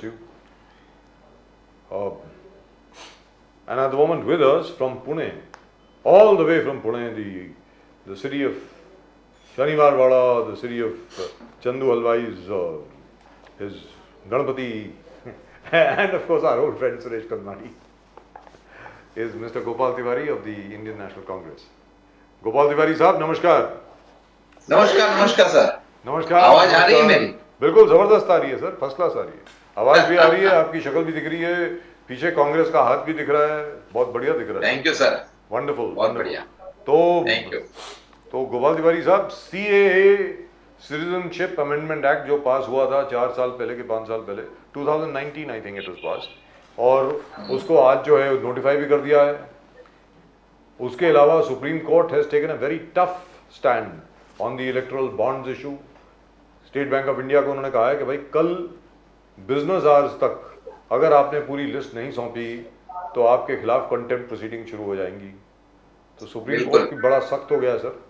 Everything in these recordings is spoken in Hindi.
you. Uh, and at the moment with us from Pune, all the way from Pune, the city of Shaniwar Wada, the city of Chandu Halwai's, his Ganpati, and of course our old friend Suresh Kadmani, is Mr. Gopal Tiwari of the Indian National Congress. Gopal Tiwari साहब नमस्कार. नमस्कार नमस्कार सर. नमस्कार. आवाज आ रही है मेरी? बिल्कुल जबरदस्त आ रही है सर, फर्स्ट क्लास आ रही है. आवाज भी आ रही है, आपकी शक्ल भी दिख रही है, पीछे कांग्रेस का हाथ भी दिख रहा है, बहुत बढ़िया दिख रहा है. Thank you sir. वंडरफुल, बहुत बढ़िया. Thank you. तो गोपाल तिवारी साहब, सीएए सिटीजनशिप अमेंडमेंट एक्ट जो पास हुआ था 4 साल पहले के 5 साल पहले, 2019 आई थिंक इट वाज पास, और उसको आज जो है नोटिफाई भी कर दिया है. उसके अलावा supreme court has taken a very tough stand on the electoral bonds issue. State bank of India को उन्होंने कहा है कि भाई कल बिजनेस आवर्स तक अगर आपने पूरी लिस्ट नहीं सौंपी तो आपके खिलाफ कंटेम्प्ट प्रोसीडिंग शुरू हो जाएंगी. तो सुप्रीम कोर्ट की बड़ा सख्त हो गया सर.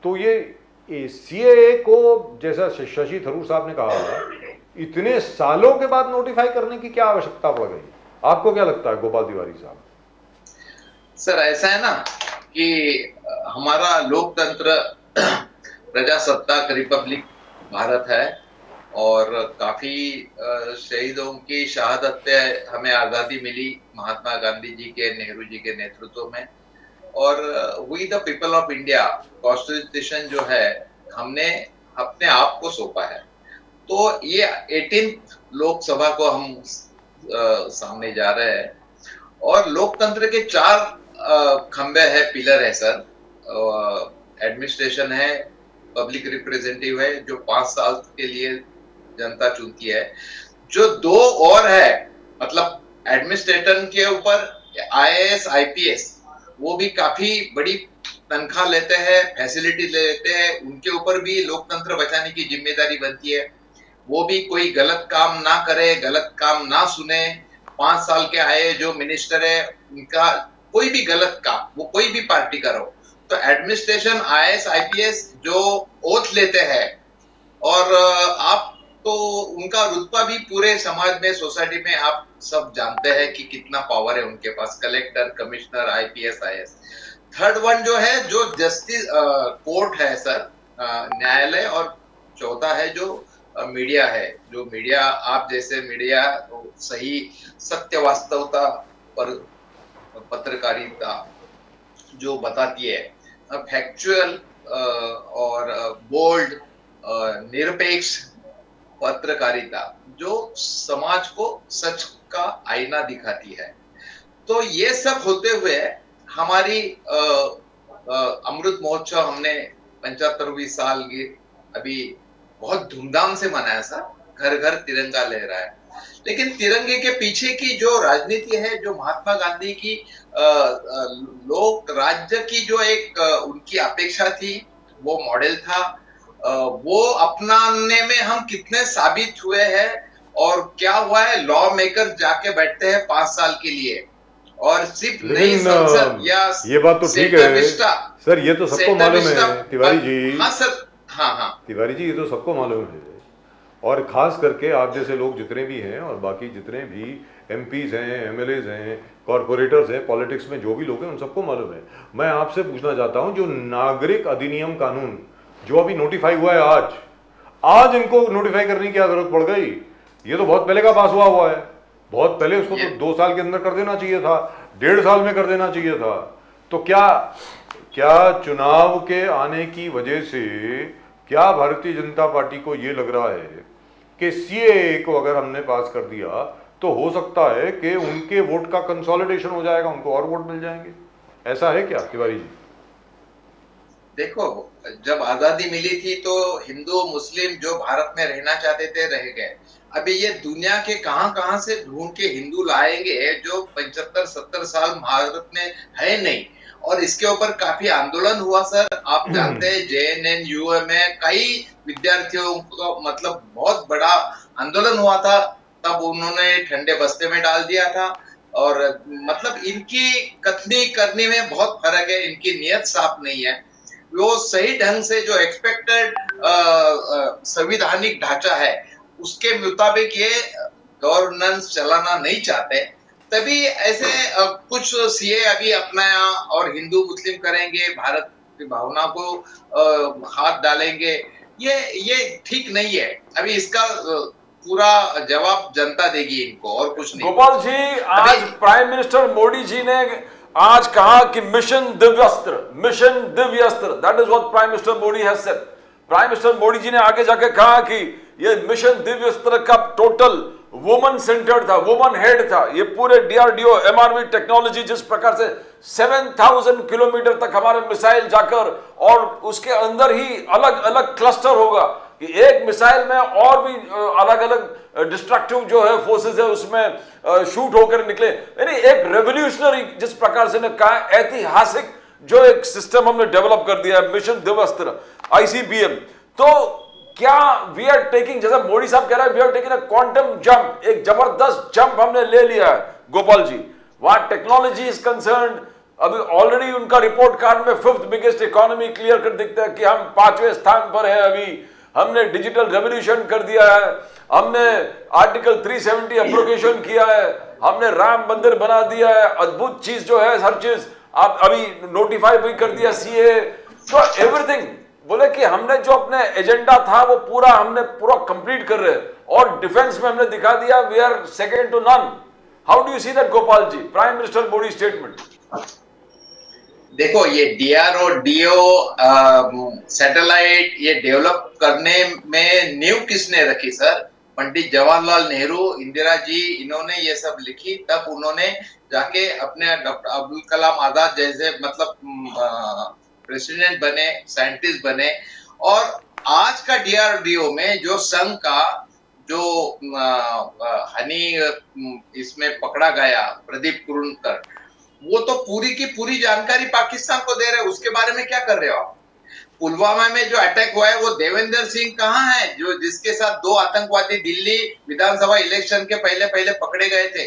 तो ये सीएए को, जैसा शशि थरूर साहब ने कहा, इतने सालों के बाद नोटिफाई करने की क्या आवश्यकता पड़ गई? आपको क्या लगता है गोपाल तिवारी साहब? सर ऐसा है ना कि हमारा लोकतंत्र प्रजासत्ताक रिपब्लिक भारत है और काफी शहीदों की शहादत पे हमें आजादी मिली महात्मा गांधी जी के, नेहरू जी के नेतृत्व में. और we the people of India constitution जो है हमने अपने आप को सौंपा है. तो ये 18th लोकसभा को हम सामने जा रहे हैं और लोकतंत्र के 4 खंबे है, पिलर है सर. एडमिनिस्ट्रेशन है, पब्लिक रिप्रेजेंटेटिव है जो 5 साल के लिए जनता चुनती है, जो 2 और है मतलब एडमिनिस्ट्रेटर के ऊपर आईएएस आईपीएस, वो भी काफी बड़ी तनख्वाह लेते हैं, फैसिलिटी लेते हैं, उनके ऊपर भी लोकतंत्र बचाने की जिम्मेदारी बनती है. वो भी कोई गलत काम ना करे, गलत काम ना सुने. 5 साल के आए जो मिनिस्टर है उनका कोई भी गलत काम, वो कोई भी पार्टी का हो, तो एडमिनिस्ट्रेशन आईएएस आईपीएस जो ओथ लेते हैं और आप तो उनका रुतबा भी पूरे समाज में, सोसाइटी में आप सब जानते हैं कि कितना पावर है उनके पास. Collector, commissioner, IPS, IAS. Third one जो है जो जस्टिस कोर्ट है सर, न्यायालय. और चौथा है जो मीडिया है, जो मीडिया आप जैसे मीडिया सही सत्य वास्तवता पर पत्रकारिता जो बताती है, फैक्चुअल और बोल्ड निरपेक्ष पत्रकारिता जो समाज को सच का आईना दिखाती है. तो ये सब होते हुए हमारी अमृत महोत्सव हमने 75वीं साल की अभी बहुत धूमधाम से मनाया सर. घर घर तिरंगा लहरा है. लेकिन तिरंगे के पीछे की जो राजनीति है, जो महात्मा गांधी की लोक राज्य की जो एक उनकी अपेक्षा थी, वो मॉडल था, वो अपनाने में हम कितने साबित हुए हैं. और क्या हुआ है, लॉ मेकर जाके बैठते हैं 5 साल के लिए और सिर्फ नई संसद या ये बात तो ठीक है सर, ये तो सबको मालूम है तिवारी जी. हाँ सर, हाँ तिवारी जी, ये तो सबको मालूम है. और खास करके आप जैसे लोग जितने भी हैं और बाकी जितने भी एमपीज हैं, एमएलएज हैं, कॉर्पोरेटर्स हैं, पॉलिटिक्स में जो भी लोग हैं, उन सबको मालूम है. मैं आपसे पूछना चाहता हूं, जो नागरिक अधिनियम कानून जो अभी नोटिफाई हुआ है आज इनको नोटिफाई करने की क्या जरूरत पड़ गई? ये तो बहुत पहले का पास हुआ है. बहुत पहले उसको तो 2 साल के अंदर कर देना चाहिए था, 1.5 साल में कर देना चाहिए था. तो क्या चुनाव के आने की वजह से क्या भारतीय जनता पार्टी को ये लग रहा है कि सीएए को अगर हमने पास कर दिया तो हो सकता है कि उनके वोट का कंसोलिडेशन हो जाएगा, उनको और वोट मिल जाएंगे? ऐसा है क्या तिवारी जी? देखो, जब आजादी मिली थी तो हिंदू मुस्लिम जो भारत में रहना चाहते थे रह गए. अभी ये दुनिया के कहां से ढूंढ के हिंदू लाएंगे जो 75-70 साल भारत में है नहीं. और इसके ऊपर काफी आंदोलन हुआ सर. आप जानते हैं जेएनएनयू में कई विद्यार्थियों का मतलब बहुत बड़ा आंदोलन हुआ था. तब उन्होंने ठंडे बस्ते में डाल दिया था. और मतलब इनकी कथनी करने में बहुत फर्क है, इनकी नियत साफ नहीं है. वो सही ढंग से जो एक्सपेक्टेड संविधानिक ढांचा है उसके मुताबिक ये गवर्नेंस चलाना नहीं चाहते, तभी ऐसे कुछ सीए अभी अपनाया और हिंदू मुस्लिम करेंगे, भारत की भावना को हाथ डालेंगे, ये ठीक नहीं है। अभी इसका पूरा जवाब जनता देगी इनको, और कुछ नहीं। गोपाल जी, आज प्राइम मिनिस्टर मोदी जी ने आज कहा कि mission Divyastra, mission Divyastra, that is what prime minister Modi has said. Prime minister Modi ji ने आगे जाके कहा कि ये मिशन दिव्यास्त्र का टोटल वुमन सेंटर्ड था, वुमन हेड था। ये पूरे डीआरडीओ एमआरवी टेक्नोलॉजी जिस प्रकार से 7000 किलोमीटर तक हमारे मिसाइल जाकर, और उसके अंदर ही अलग अलग क्लस्टर होगा कि एक मिसाइल में और भी अलग अलग डिस्ट्रक्टिव जो है फोर्सेस है उसमें शूट होकर निकले। यानी एक रेवोल्यूशनरी जिस प्रकार से ने कहा, ऐतिहासिक जो एक सिस्टम हमने डेवलप कर दिया है, मिशन दिव्यास्त्र आईसीबीएम। तो क्या वी आर टेकिंग, जैसा मोदी साहब कह रहे हैं, we are taking a quantum jump, एक जबरदस्त जंप हमने ले लिया है गोपाल जी। वहां टेक्नोलॉजी इज कंसर्न, अभी ऑलरेडी उनका रिपोर्ट कार्ड में 5th बिगेस्ट इकोनॉमी क्लियर कर दिखता है कि हम 5वें स्थान पर है। अभी हमने डिजिटल रेवोल्यूशन कर दिया है, हमने आर्टिकल 370 एप्लीकेशन किया है, हमने राम मंदिर बना दिया है, अद्भुत चीज जो है, हर चीज आप अभी नोटिफाई भी कर दिया सीए, तो एवरीथिंग बोले कि हमने जो अपने एजेंडा था वो हमने पूरा कंप्लीट कर रहे हैं। और डिफेंस में हमने दिखा दिया we are second to none. How do you see that Gopal ji, prime minister Modi statement? देखो, ये डीआरडीओ सैटेलाइट ये डेवलप करने में नींव किसने रखी सर? पंडित जवाहरलाल नेहरू, इंदिरा जी, इन्होंने ये सब लिखी, तब उन्होंने जाके अपने डॉक्टर अब्दुल कलाम आजाद जैसे मतलब प्रेसिडेंट बने, साइंटिस्ट बने। और आज का डीआरडीओ में जो संघ का जो हनी इसमें पकड़ा गया, प्रदीप कुरुनकर, वो तो पूरी की पूरी जानकारी पाकिस्तान को दे रहे हैं। उसके बारे में क्या कर रहे हो आप? पुलवामा में जो अटैक हुआ है वो देवेंद्र सिंह कहाँ है, जो जिसके साथ 2 आतंकवादी दिल्ली विधानसभा इलेक्शन के पहले पहले पकड़े गए थे।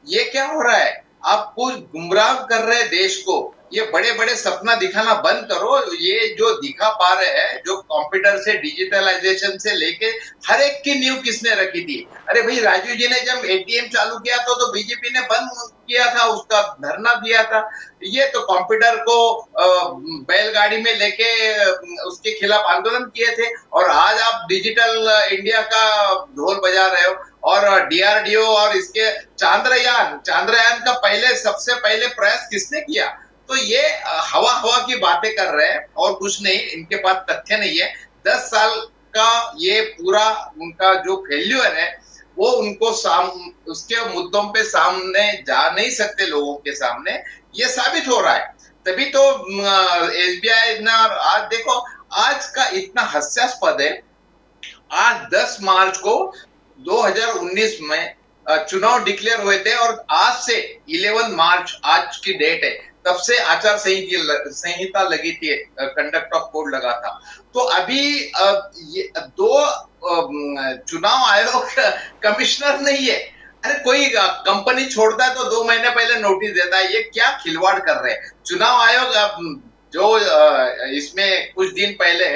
ये क्या हो रहा है? आप कुछ गुमराह कर रहे हैं देश को। ये बड़े बड़े सपना दिखाना बंद करो। ये जो दिखा पा रहे हैं, जो कंप्यूटर से डिजिटलाइजेशन से लेके हर एक की नींव किसने रखी थी? अरे भाई, राजू जी ने जब एटीएम चालू किया तो बीजेपी ने बंद किया था, उसका धरना दिया था। ये तो कंप्यूटर को बैलगाड़ी में लेके उसके खिलाफ आंदोलन किए थे, और आज आप डिजिटल इंडिया का ढोल बजा रहे हो। और डीआरडीओ और इसके चांद्रयान का सबसे पहले प्रयास किसने किया? तो ये हवा की बातें कर रहे हैं और कुछ नहीं, इनके पास तथ्य नहीं है। 10 साल का ये पूरा उनका जो फेल्यूर है वो उनको उसके मुद्दों पे सामने जा नहीं सकते, लोगों के सामने ये साबित हो रहा है। तभी तो एसबीआई ना, आज देखो, आज का इतना हास्यास्पद है। आज 10 मार्च को 2019 में चुनाव डिक्लेयर हुए थे, और आज से 11 मार्च आज की डेट है, तब से आचार संहिता लगी थी, कंडक्ट ऑफ कोड लगा था। तो अभी ये 2 चुनाव आयोग कमिश्नर नहीं है। अरे कोई कंपनी छोड़ता है तो 2 महीने पहले नोटिस देता है। ये क्या खिलवाड़ कर रहे हैं चुनाव आयोग? जो इसमें कुछ दिन पहले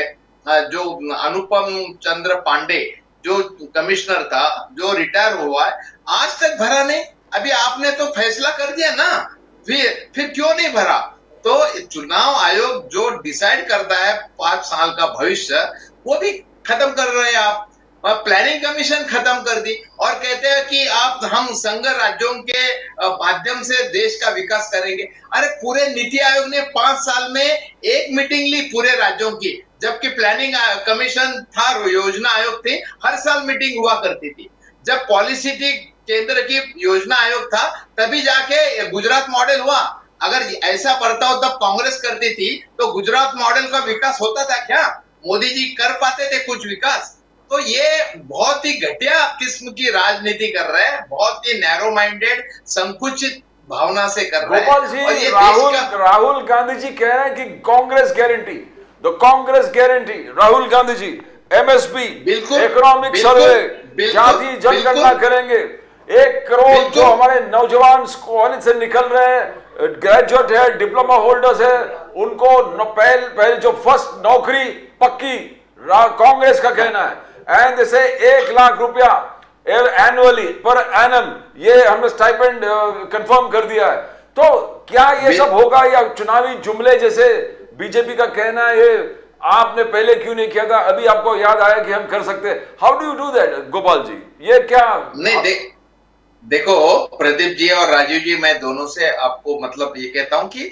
जो अनुपम चंद्र पांडे जो कमिश्नर था, जो रिटायर हुआ है, आज तक भरा नहीं। अभी आपने तो फैसला कर दिया ना, फिर क्यों नहीं भरा? तो चुनाव आयोग जो डिसाइड करता है 5 साल का भविष्य, वो भी खत्म कर रहे हैं आप। प्लानिंग कमीशन खत्म कर दी और कहते हैं कि हम संघ राज्यों के माध्यम से देश का विकास करेंगे। अरे पूरे नीति आयोग ने 5 साल में 1 मीटिंग ली पूरे राज्यों की, जबकि प्लानिंग कमीशन था, योजना आयोग थे, हर साल मीटिंग हुआ करती थी। जब पॉलिसी थी केंद्र की, योजना आयोग था, तभी जाके गुजरात मॉडल हुआ। अगर ऐसा बर्ताव तब कांग्रेस करती थी तो गुजरात मॉडल का विकास होता था क्या? मोदी जी कर पाते थे कुछ विकास? तो ये बहुत ही घटिया किस्म की राजनीति कर रहे हैं, बहुत ही नैरो माइंडेड, संकुचित भावना से कर रहे हैं। गोपाल जी, राहुल गांधी जी कह रहे हैं कि Congress guarantee, the Congress guarantee, Rahul Gandhi ji MSP, economic survey, जाति जनगणना करेंगे। 1 करोड़ जो हमारे नौजवान कॉलेज से निकल रहे हैं, ग्रेजुएट है, डिप्लोमा होल्डर्स है, उनको पहले जो फर्स्ट नौकरी पक्की, कांग्रेस का कहना है। एंड जैसे 1 लाख रुपया एनुअली पर एनम ये हमने स्टाइपेंड कंफर्म कर दिया है। तो क्या ये सब होगा या चुनावी जुमले जैसे बीजेपी का कहना है ये आपने पहले क्यों नहीं किया था, अभी आपको याद आया कि हम कर सकते हैं? How do you do that Gopal ji? ये क्या नहीं देखो प्रदीप जी और राजीव जी, मैं दोनों से आपको मतलब ये कहता हूं कि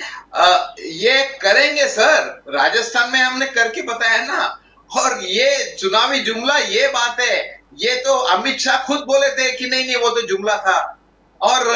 ये करेंगे सर, राजस्थान में हमने करके बताया ना। और ये चुनावी जुमला ये बात है, ये तो अमित शाह खुद बोले थे कि नहीं वो तो जुमला था। और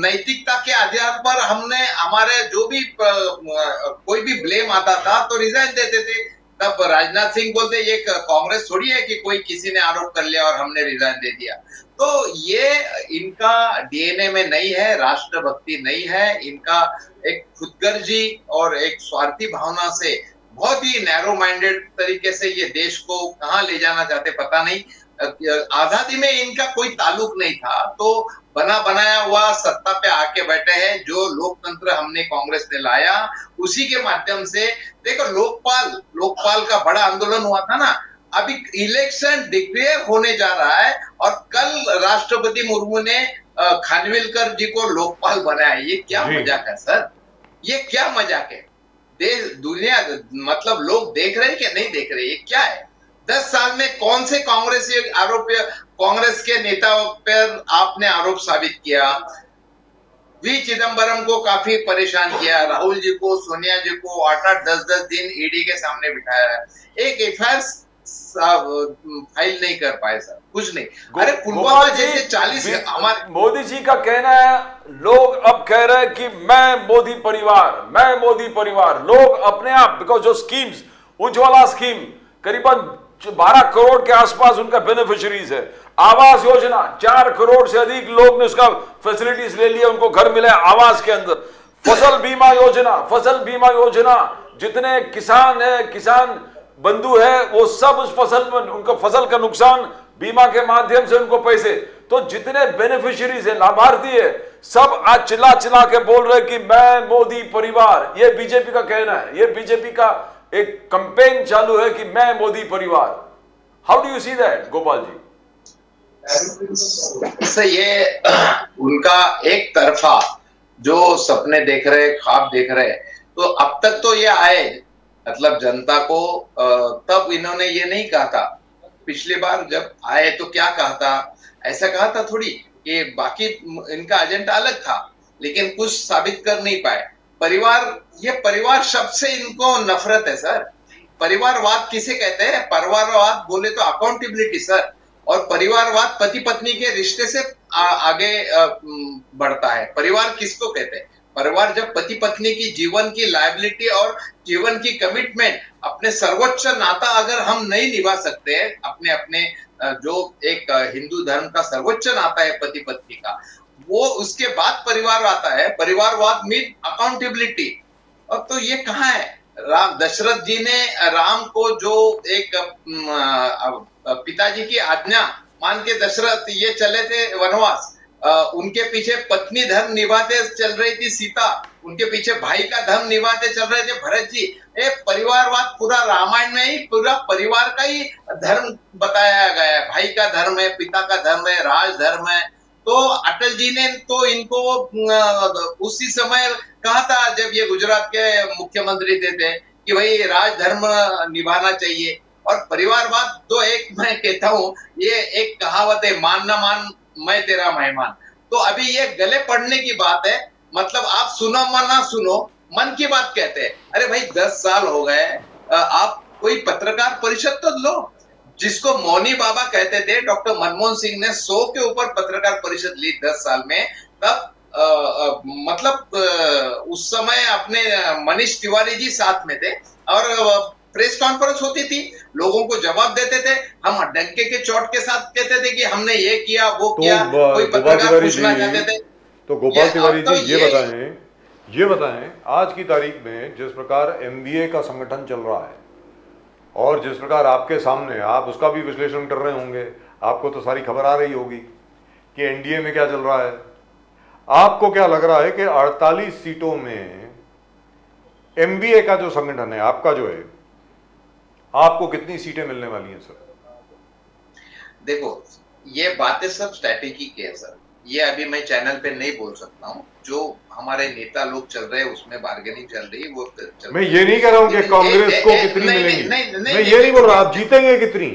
नैतिकता के आधार पर हमने हमारे जो भी कोई भी ब्लेम आता था तो रिजाइन देते थे। तब राजनाथ सिंह बोलते ये कांग्रेस थोड़ी है कि कोई किसी ने आरोप कर लिया और हमने रिजाइन दे दिया। तो ये इनका डीएनए में नहीं है, राष्ट्रभक्ति नहीं है, इनका एक खुदगर्जी और एक स्वार्थी भावना से बहुत ही नैरो माइंडेड तरीके से ये देश को कहां ले जाना चाहते पता नहीं। आजादी में इनका कोई ताल्लुक नहीं था, तो बना बनाया हुआ सत्ता पे आके बैठे हैं। जो लोकतंत्र हमने कांग्रेस ने लाया उसी के माध्यम से, देखो लोकपाल का बड़ा आंदोलन हुआ था ना, अभी इलेक्शन डिक्लेयर होने जा रहा है और कल राष्ट्रपति मुर्मू ने खानविलकर जी को लोकपाल बनाया। ये क्या मजाक है सर, ये क्या मजाक है? देश दुनिया मतलब लोग देख रहे हैं कि नहीं देख रहे, ये क्या है? 10 साल में कौन से कांग्रेस के नेताओं पर आपने आरोप साबित किया? वी चिदम्बरम को काफी परेशान किया, राहुल जी को, सोनिया जी को 8-8, 10-10 दिन ईडी के सामने बिठाया, एक एफआईआर फाइल नहीं कर पाए सर, कुछ नहीं। अरे पुलवामा जैसे 40 हमारे मोदी जी का कहना है, लोग अब कह रहे हैं कि मैं मोदी परिवार, लोग अपने आप, बिकॉज जो स्कीम्स, उज्ज्वला स्कीम करीबन 12 करोड़ के आसपास उनका बेनिफिशियरीज है। आवास योजना 4 करोड़ से अधिक लोग ने उसका फैसिलिटीज ले लिया, उनको घर मिले आवास के अंदर। फसल बीमा योजना, जितने किसान है, किसान बंधु है, वो सब उस फसल में उनका फसल का नुकसान बीमा के माध्यम से उनको पैसे, तो जितने बेनिफिशियरीज है, लाभार्थी है, सब आज चिल्ला के बोल रहे कि मैं मोदी परिवार। ये बीजेपी का कहना है, ये बीजेपी का एक कैंपेन चालू है कि मैं मोदी परिवार। How do you see that Gopal ji? ये उनका एक तरफा जो सपने देख रहे, ख्वाब देख रहे, तो अब तक तो ये आए, मतलब जनता को तब इन्होंने ये नहीं कहा था। पिछली बार जब आए तो क्या कहा था? ऐसा कहा था थोड़ी कि बाकी इनका एजेंडा अलग था, लेकिन कुछ साबित कर नहीं पाए। ये परिवार शब्द से इनको नफरत है सर। परिवारवाद किसे कहते हैं? परिवारवाद बोले तो अकाउंटेबिलिटी सर, और परिवारवाद पति पत्नी के रिश्ते से आगे बढ़ता है। परिवार किसको कहते हैं? परिवार जब पति पत्नी की जीवन की लायबिलिटी और जीवन की कमिटमेंट, अपने सर्वोच्च नाता अगर हम नहीं निभा सकते हैं, अपने जो एक हिंदू धर्म का सर्वोच्च नाता है पति पत्नी का, वो उसके बाद परिवार आता है। परिवारवाद मीन अकाउंटेबिलिटी। अब तो ये कहाँ है? दशरथ जी ने राम को जो एक पिताजी की आज्ञा मान के दशरथ ये चले थे वनवास, उनके पीछे पत्नी धर्म निभाते चल रही थी सीता, उनके पीछे भाई का धर्म निभाते चल रहे थे भरत जी। परिवारवाद पूरा रामायण में ही पूरा परिवार का ही धर्म बताया गया है। भाई का धर्म है, पिता का धर्म है, राज धर्म है। तो अटल जी ने तो इनको उसी समय कहा था जब ये गुजरात के मुख्यमंत्री थे कि भाई राजधर्म निभाना चाहिए। और परिवारवाद तो एक मैं कहता हूँ, ये एक कहावत है, मान ना मान मैं तेरा मेहमान। तो अभी ये गले पड़ने की बात है, मतलब आप सुनो ना सुनो, मन की बात कहते हैं। अरे भाई 10 साल हो गए, आप कोई पत्रकार परिषद तो लो। जिसको मौनी बाबा कहते थे, डॉक्टर मनमोहन सिंह ने 100 के ऊपर पत्रकार परिषद ली 10 साल में। तब उस समय अपने मनीष तिवारी जी साथ में थे और प्रेस कॉन्फ्रेंस होती थी, लोगों को जवाब देते थे। हम डंके के चोट के साथ कहते थे कि हमने ये किया वो किया, कोई पत्रकार पूछना चाहते थे। तो गोपाल तिवारी जी ये बताएं आज की तारीख में जिस प्रकार एमबीए का संगठन चल रहा है और जिस प्रकार आपके सामने, आप उसका भी विश्लेषण कर रहे होंगे, आपको तो सारी खबर आ रही होगी कि एनडीए में क्या चल रहा है। आपको क्या लग रहा है कि 48 सीटों में एमबीए का जो संगठन है आपका जो है, आपको कितनी सीटें मिलने वाली हैं सर? देखो ये बातें सब स्ट्रैटेजी की है सर, ये अभी मैं चैनल पे नहीं बोल सकता हूँ। जो हमारे नेता लोग चल रहे हैं उसमें बार्गेनिंग चल रही है, वो चल मैं ये नहीं कह रहा हूं कि कांग्रेस को कितनी मिलेंगी, मैं ये नहीं बोल रहा आप जीतेंगे कितनी,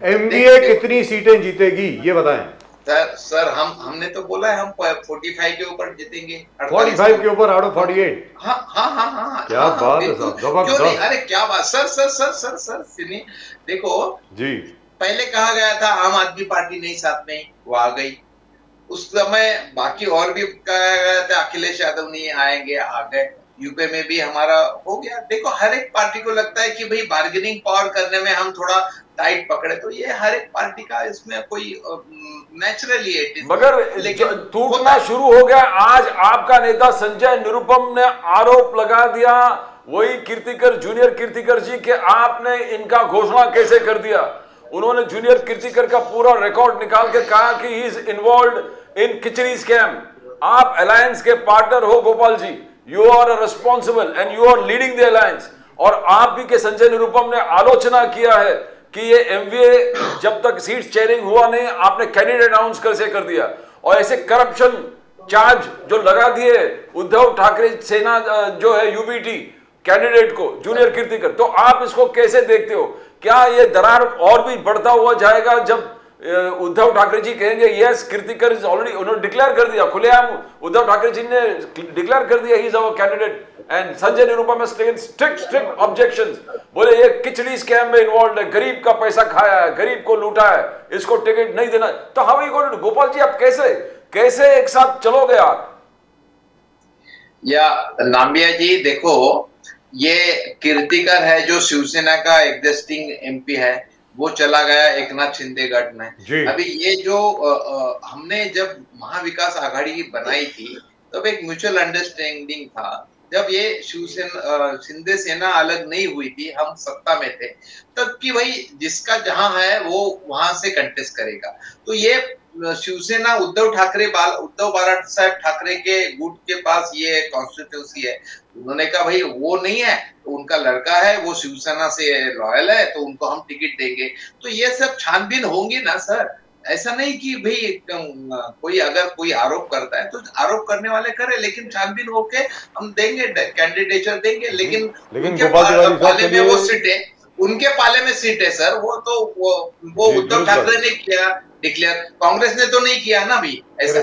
एमवीए कितनी सीटें जीतेगी ये बताएं। सर हमने तो बोला है हम 45 के ऊपर जीतेंगे, 45 के ऊपर आउट ऑफ 48। हाँ क्या बात है साहब, क्यों नहीं, जबरदस्त। अरे क्या बात सर सुनिए, देखो जी पहले कहा गया था आम आदमी पार्टी नहीं साथ में, वो आ गई। उस समय बाकी और भी कहा गया था अखिलेश यादव नहीं आएंगे, आ गए। यूपी में भी हमारा हो गया। देखो हर एक पार्टी को लगता है कि भाई बार्गेनिंग पावर करने में हम थोड़ा टाइट पकड़े, तो ये हर एक पार्टी का इसमें कोई नेचुरली है। मगर लेकिन टूटना शुरू हो गया। आज आपका नेता संजय निरुपम ने आरोप लगा दिया, वही कीर्तिकर, जूनियर कीर्तिकर जी, के आपने इनका घोषणा कैसे कर दिया। उन्होंने जूनियर कीर्तिकर का पूरा रिकॉर्ड निकाल के कहा कि he is involved in khichdi scam. आप अलायंस के पार्टनर हो Gopal ji, you are responsible and you are leading the alliance. और आप भी के संजय निरुपम ने आलोचना किया है कि ये एमवीए जब तक सीट शेयरिंग हुआ नहीं, आपने कैंडिडेट अनाउंस कैसे कर दिया, और ऐसे करप्शन चार्ज जो लगा दिए उद्धव ठाकरे सेना जो है यूबीटी कैंडिडेट को, जूनियर कीर्तिकर। तो आप इसको कैसे देखते हो? क्या ये दरार और भी बढ़ता हुआ जाएगा जब उद्धव ठाकरे जी कहेंगे यस कीर्तिकर इज ऑलरेडी, उन्होंने डिक्लेयर कर दिया खुलेआम, उद्धव ठाकरे जी ने डिक्लेयर कर दिया he is our candidate, and Sanjay Nirupam has taken strict objections, बोले ये खिचड़ी स्कैम में इन्वॉल्व है, गरीब का पैसा खाया है, गरीब को लूटा है, इसको टिकट नहीं देना। तो how you going to, Gopal ji आप कैसे एक साथ चलोगे आप? या नाम्बिया जी देखो, ये कीर्तिकर है जो शिवसेना का एग्जिस्टिंग एमपी है, वो चला गया एकनाथ शिंदे गढ़ में। अभी ये जो हमने जब महाविकास आघाड़ी बनाई थी तब एक म्यूचुअल अंडरस्टैंडिंग था। जब ये शिवसेना शिंदे सेना अलग नहीं हुई थी, हम सत्ता में थे, तब कि भाई जिसका जहां है वो वहां से कंटेस्ट करेगा। तो ये शिवसेना उद्धव बाळासाहेब साहब ठाकरे के गुट के पास ये कॉन्स्टिट्यूंसी है। उन्होंने कहा भाई वो नहीं है तो उनका लड़का है, वो शिवसेना से लॉयल है, तो उनको हम टिकट देंगे। तो ये सब छानबीन होंगी ना सर, ऐसा नहीं कि भाई कोई अगर कोई आरोप करता है तो आरोप करने वाले करे, लेकिन छानबीन होके हम देंगे, कैंडिडेचर देंगे। लेकिन उनके पाले में वो सीट है, उनके पाले में सीट है सर। वो तो वो उद्धव ठाकरे ने किया डिक्लेयर, कांग्रेस ने तो नहीं किया ना भी ऐसा।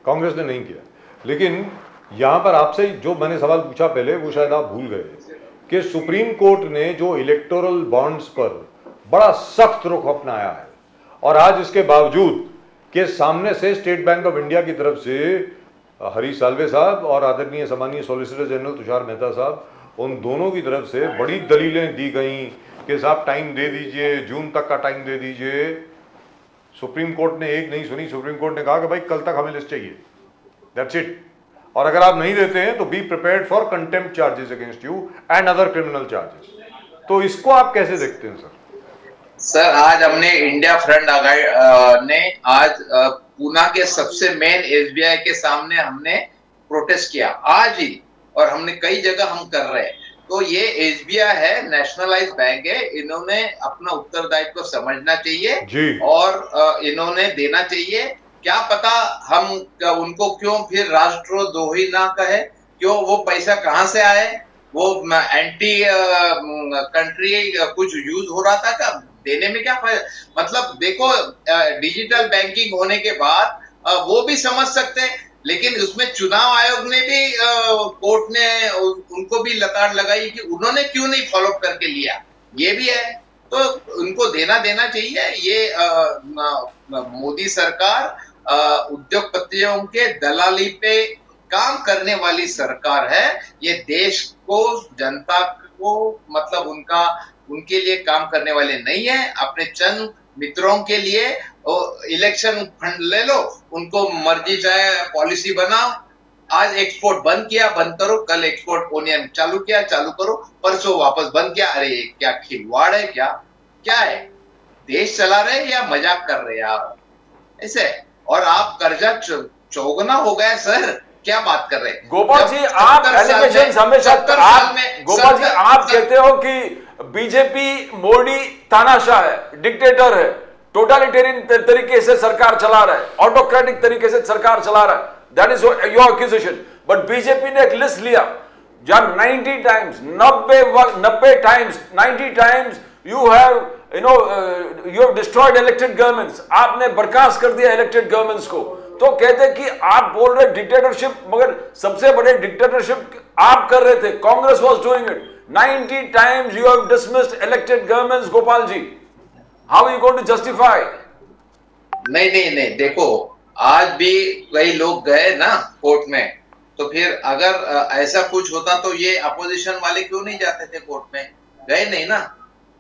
कांग्रेस ने नहीं किया। लेकिन यहाँ पर आपसे जो मैंने सवाल पूछा पहले, वो शायद आप भूल गए कि सुप्रीम कोर्ट ने जो इलेक्टोरल बॉन्ड्स पर बड़ा सख्त रुख अपनाया है, और आज इसके बावजूद कि सामने से स्टेट बैंक ऑफ इंडिया की तरफ से हरीश साल्वे साहब और आदरणीय सम्मानीय सॉलिसिटर जनरल तुषार मेहता साहब, उन दोनों की तरफ से बड़ी दलीलें दी गई कि साहब टाइम दे दीजिए, जून तक का टाइम दे दीजिए। सुप्रीम कोर्ट ने एक नहीं सुनी। सुप्रीम कोर्ट ने कहा कि भाई कल तक हमें लिस्ट चाहिए, दैट्स इट। और अगर आप नहीं देते हैं तो be prepared for contempt charges against you and other criminal charges. तो इसको आप कैसे देखते हैं सर? सर आज हमने इंडिया फ्रंट ने आज पूना के सबसे मेन एसबीआई के सामने हमने प्रोटेस्ट किया आज ही, और हमने कई जगह हम कर रहे हैं। तो ये एसबीआई है, नेशनलाइज बैंक है, इन्होंने अपना उत्तरदायित्व को समझना चाहिए और इन्होंने देना चाहिए। क्या पता हम उनको क्यों फिर राष्ट्रद्रोही ना कहे, क्यों वो पैसा कहां से आए, वो एंटी कंट्री कुछ यूज हो रहा था क्या, देने में क्या फायदा। मतलब देखो डिजिटल बैंकिंग होने के बाद वो भी समझ सकते हैं, लेकिन उसमें चुनाव आयोग ने भी कोर्ट ने उनको भी लताड़ लगाई कि उन्होंने क्यों नहीं फॉलो करके लिया, ये भी है। तो उनको देना चाहिए। ये मोदी सरकार उद्योगपतियों के दलाली पे काम करने वाली सरकार है। ये देश को, जनता को, मतलब उनके लिए काम करने वाले नहीं है, अपने चंद मित्रों के लिए इलेक्शन फंड ले लो, उनको मर्जी चाहे पॉलिसी बनाओ। आज एक्सपोर्ट बंद किया, बंद करो, कल एक्सपोर्ट ओनियन चालू किया, चालू करो, परसों वापस बंद किया। अरे क्या खिलवाड़ है, क्या है, देश चला रहे या मजाक कर रहे हैं आप ऐसे? और आप कर्जा चौगुना हो गया सर, क्या बात कर रहे हैं गोपाल जी? आप एलिगेशंस हमेशा, गोपाल जी आप कहते हो कि बीजेपी मोदी तानाशाह है, डिक्टेटर है, टोटलिटेरियन तरीके से सरकार चला रहा है, ऑटोक्रेटिक तरीके से सरकार चला रहा है, that is your accusation. But BJP ने एक लिस्ट लिया जहां 90 times 90 times you have destroyed elected governments, आपने बर्खास्त कर दिया इलेक्टेड गवर्नमेंट्स को। तो कहते कि आप बोल रहे डिक्टेटरशिप, मगर सबसे बड़े डिक्टेटरशिप आप कर रहे थे, Congress was doing it. 90 times you have dismissed elected governments, Gopal ji, how are you going to justify? नहीं, देखो आज भी कई लोग गए ना कोर्ट में, तो फिर अगर ऐसा कुछ होता तो ये अपोजिशन वाले क्यों नहीं जाते थे कोर्ट में? गए नहीं ना।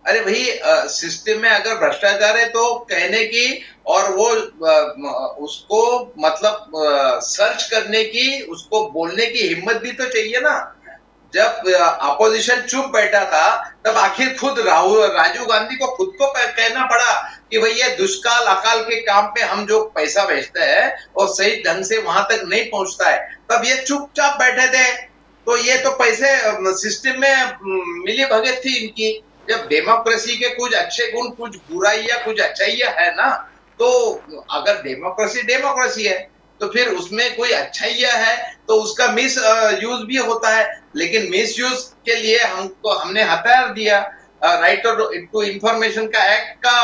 अरे भाई, सिस्टम में अगर भ्रष्टाचार है तो कहने की और वो उसको मतलब सर्च करने की, उसको बोलने की हिम्मत भी तो चाहिए ना। जब अपोजिशन चुप बैठा था तब आखिर खुद राजीव गांधी को खुद को कहना पड़ा कि भाई ये दुष्काल अकाल के काम पे हम जो पैसा भेजते हैं और सही ढंग से वहां तक नहीं पहुंचता है, तब ये चुपचाप बैठे थे। तो ये तो पैसे सिस्टम में मिली भगत थी इनकी। जब डेमोक्रेसी के कुछ अच्छे गुण, कुछ बुराइयां, कुछ अच्छाइयां है ना, तो अगर डेमोक्रेसी है तो फिर उसमें कोई अच्छाइयां है तो उसका मिस यूज भी होता है। लेकिन मिस यूज के लिए हमने हथियार दिया, राइट टू इंफॉर्मेशन का एक्ट का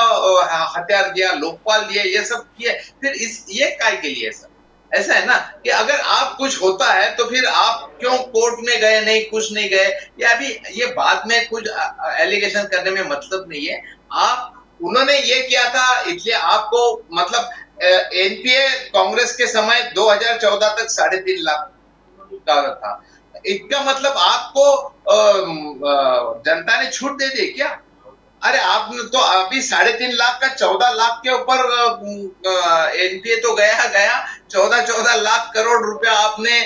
हथियार दिया, लोकपाल दिया, ये सब किए। फिर ये काय के लिए सर? ऐसा है ना कि अगर आप कुछ होता है तो फिर आप क्यों कोर्ट में गए नहीं, कुछ नहीं गए, या अभी ये बाद में कुछ एलिगेशन करने में मतलब नहीं है। उन्होंने ये किया था इसलिए आपको मतलब एनपीए कांग्रेस के समय 2014 तक 3.5 लाख का था। इसका मतलब आपको जनता ने छूट दे दी क्या? अरे आपने तो अभी 3.5 लाख का 14 लाख के ऊपर एनपीए तो गया 14 लाख करोड़ रुपया आपने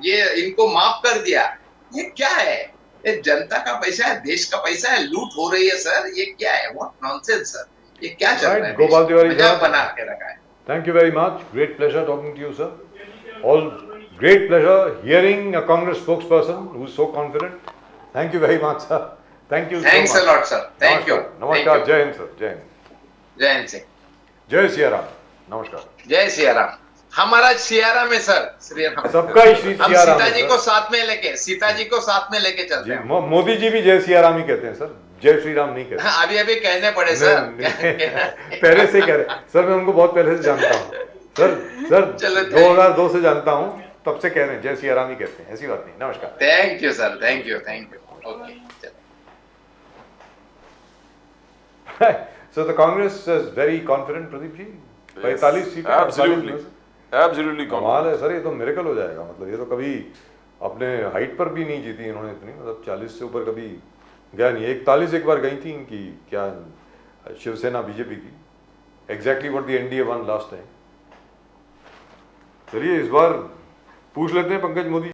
ये इनको माफ कर दिया। ये क्या है? ये जनता का पैसा है, देश का पैसा है, लूट हो रही है सर। ये क्या है? व्हाट नॉनसेंस सर, ये क्या चल रहा है? गोपाल तिवारी साहब, बना के रखा है। Thank you very much. Great pleasure talking to you, sir. All great pleasure hearing a Congress spokesperson who is so confident. Thank you very much, sir. Thank you. Thanks so a much. lot, sir. Thank you. नमस्कार, जय हिंद सर, जय हिंद। जय हिंद सिंह, जय सिया राम, नमस्कार। जय सिया राम। हमारा सियाराम है सर, श्री राम। सबका ही श्री हम सिया राम है, सीता जी सर। को साथ में लेके चलते जी, हैं। मोदी जी भी जय सिया राम ही कहते हैं सर, जय श्री राम नहीं कहते। हाँ, अभी कहने पड़े सर। पहले से कह रहे सर, मैं उनको बहुत पहले से जानता हूँ सर चलो, 2002 से जानता हूँ, तब से कह रहे हैं जय सिया राम ही कहते हैं, ऐसी बात नहीं। नमस्कार। Thank you sir, thank you. Okay, चलो। So the Congress is very confident, Pradeep जी। 45 सीटें, Absolutely कमाल है सर, ये तो मिरेकल हो जाएगा। मतलब ये तो कभी अपने हाइट पर भी नहीं जीती इन्होंने इतनी, मतलब 40 से ऊपर कभी गया नहीं। 41 एक बार गई थी इनकी, क्या शिवसेना बीजेपी की, exactly what the NDA one last time. चलिए इस बार पूछ लेते हैं पंकज मोदी